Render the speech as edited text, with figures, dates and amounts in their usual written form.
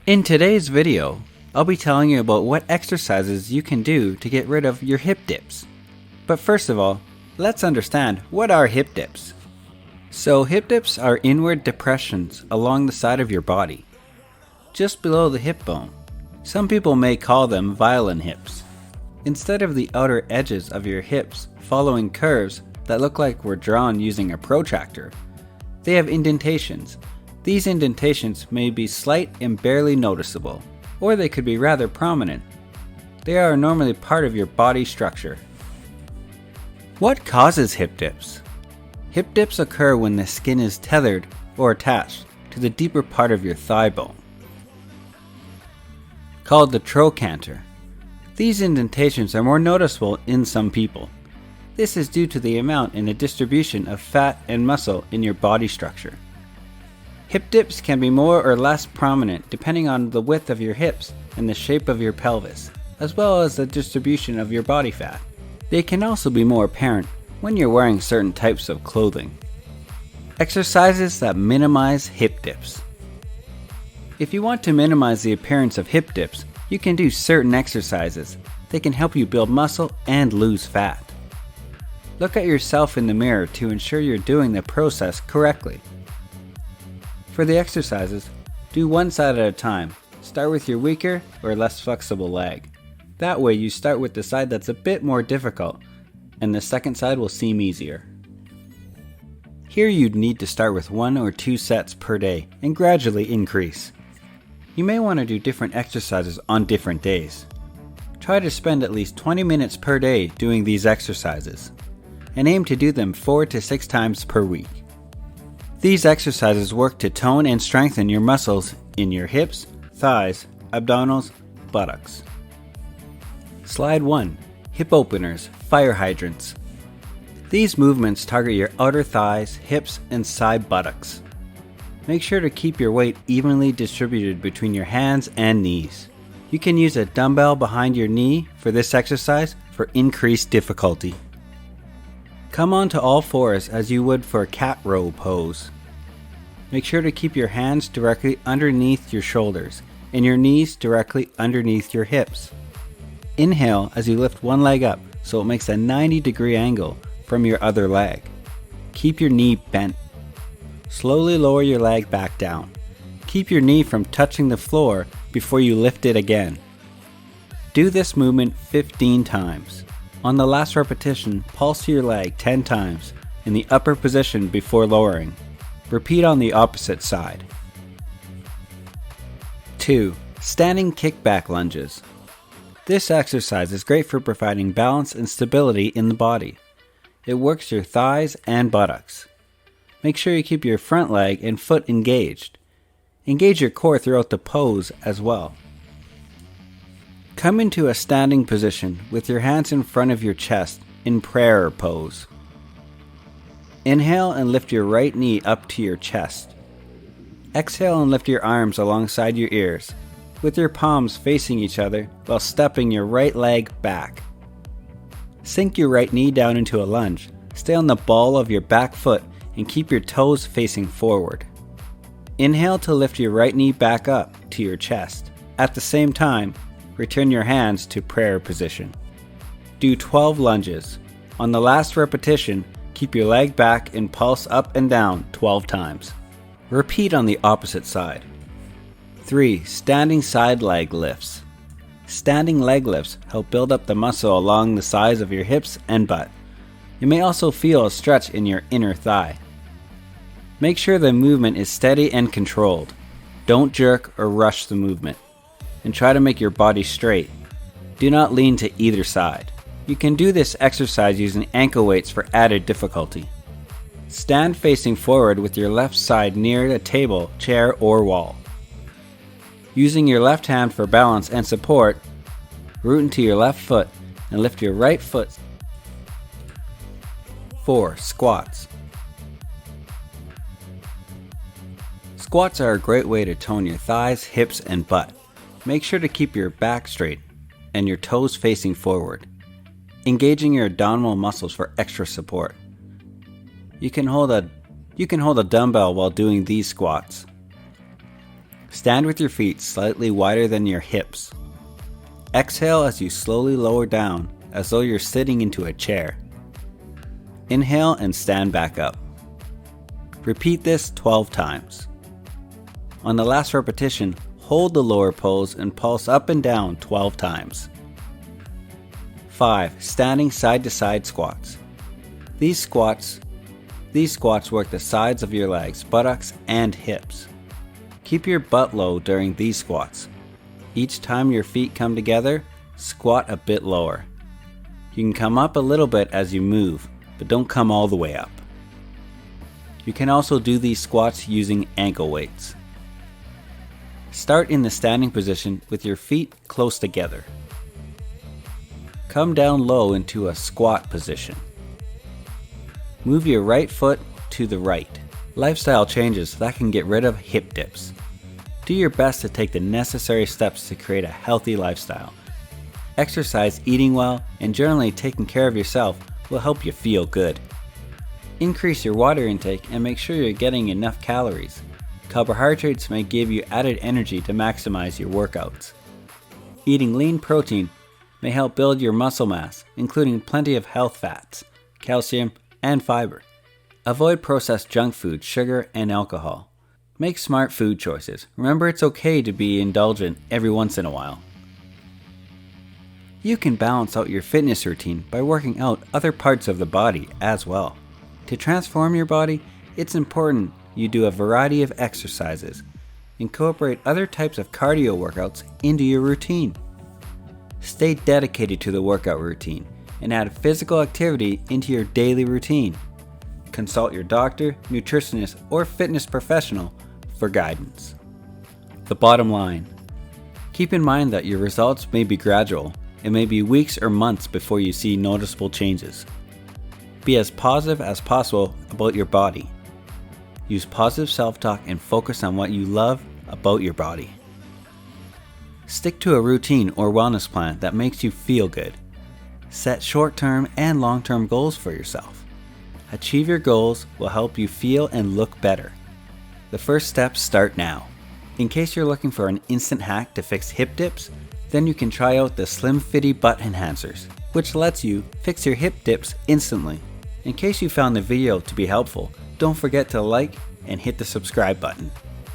In today's video, I'll be telling you about what exercises you can do to get rid of your hip dips. But first of all, let's understand what are hip dips. So hip dips are inward depressions along the side of your body, just below the hip bone. Some people may call them violin hips. Instead of the outer edges of your hips following curves that look like were drawn using a protractor, they have indentations. These indentations may be slight and barely noticeable, or they could be rather prominent. They are normally part of your body structure. What causes hip dips? Hip dips occur when the skin is tethered or attached to the deeper part of your thigh bone, called the trochanter. These indentations are more noticeable in some people. This is due to the amount and the distribution of fat and muscle in your body structure. Hip dips can be more or less prominent depending on the width of your hips and the shape of your pelvis, as well as the distribution of your body fat. They can also be more apparent when you're wearing certain types of clothing. Exercises that minimize hip dips. If you want to minimize the appearance of hip dips, you can do certain exercises. They can help you build muscle and lose fat. Look at yourself in the mirror to ensure you're doing the process correctly. For the exercises, do one side at a time. Start with your weaker or less flexible leg. That way you start with the side that's a bit more difficult, and the second side will seem easier. Here you'd need to start with 1 or 2 sets per day and gradually increase. You may want to do different exercises on different days. Try to spend at least 20 minutes per day doing these exercises, and aim to do them 4 to 6 times per week. These exercises work to tone and strengthen your muscles in your hips, thighs, abdominals, buttocks. Slide 1. Hip openers, fire hydrants. These movements target your outer thighs, hips, and side buttocks. Make sure to keep your weight evenly distributed between your hands and knees. You can use a dumbbell behind your knee for this exercise for increased difficulty. Come onto all fours as you would for a cat row pose. Make sure to keep your hands directly underneath your shoulders and your knees directly underneath your hips. Inhale as you lift one leg up so it makes a 90-degree angle from your other leg. Keep your knee bent. Slowly lower your leg back down. Keep your knee from touching the floor before you lift it again. Do this movement 15 times. On the last repetition, pulse your leg 10 times in the upper position before lowering. Repeat on the opposite side. 2. Standing kickback lunges. This exercise is great for providing balance and stability in the body. It works your thighs and buttocks. Make sure you keep your front leg and foot engaged. Engage your core throughout the pose as well. Come into a standing position with your hands in front of your chest in prayer pose. Inhale and lift your right knee up to your chest. Exhale and lift your arms alongside your ears, with your palms facing each other while stepping your right leg back. Sink your right knee down into a lunge. Stay on the ball of your back foot and keep your toes facing forward. Inhale to lift your right knee back up to your chest. At the same time, return your hands to prayer position. Do 12 lunges. On the last repetition, keep your leg back and pulse up and down 12 times. Repeat on the opposite side. 3. Standing side leg lifts. Standing leg lifts help build up the muscle along the sides of your hips and butt. You may also feel a stretch in your inner thigh. Make sure the movement is steady and controlled. Don't jerk or rush the movement, and try to make your body straight. Do not lean to either side. You can do this exercise using ankle weights for added difficulty. Stand facing forward with your left side near a table, chair, or wall. Using your left hand for balance and support, root into your left foot and lift your right foot. 4. Squats. Squats are a great way to tone your thighs, hips, and butt. Make sure to keep your back straight and your toes facing forward, engaging your abdominal muscles for extra support. You can hold a dumbbell while doing these squats. Stand with your feet slightly wider than your hips. Exhale as you slowly lower down as though you're sitting into a chair. Inhale and stand back up. Repeat this 12 times. On the last repetition, hold the lower pose and pulse up and down 12 times. 5. Standing side to side squats. These squats work the sides of your legs, buttocks, and hips. Keep your butt low during these squats. Each time your feet come together, squat a bit lower. You can come up a little bit as you move, but don't come all the way up. You can also do these squats using ankle weights. Start in the standing position with your feet close together. Come down low into a squat position. Move your right foot to the right. Lifestyle changes that can get rid of hip dips. Do your best to take the necessary steps to create a healthy lifestyle. Exercise, eating well, and generally taking care of yourself will help you feel good. Increase your water intake and make sure you're getting enough calories. Carbohydrates may give you added energy to maximize your workouts. Eating lean protein may help build your muscle mass, including plenty of health fats, calcium, and fiber. Avoid processed junk food, sugar, and alcohol. Make smart food choices. Remember, it's okay to be indulgent every once in a while. You can balance out your fitness routine by working out other parts of the body as well. To transform your body, it's important you do a variety of exercises. Incorporate other types of cardio workouts into your routine. Stay dedicated to the workout routine and add physical activity into your daily routine. Consult your doctor, nutritionist, or fitness professional for guidance. The bottom line. Keep in mind that your results may be gradual. It may be weeks or months before you see noticeable changes. Be as positive as possible about your body. Use positive self-talk and focus on what you love about your body. Stick to a routine or wellness plan that makes you feel good. Set short-term and long-term goals for yourself. Achieve your goals will help you feel and look better. The first steps start now. In case you're looking for an instant hack to fix hip dips, then you can try out the Slim Fitty Butt Enhancers, which lets you fix your hip dips instantly. In case you found the video to be helpful, don't forget to like and hit the subscribe button.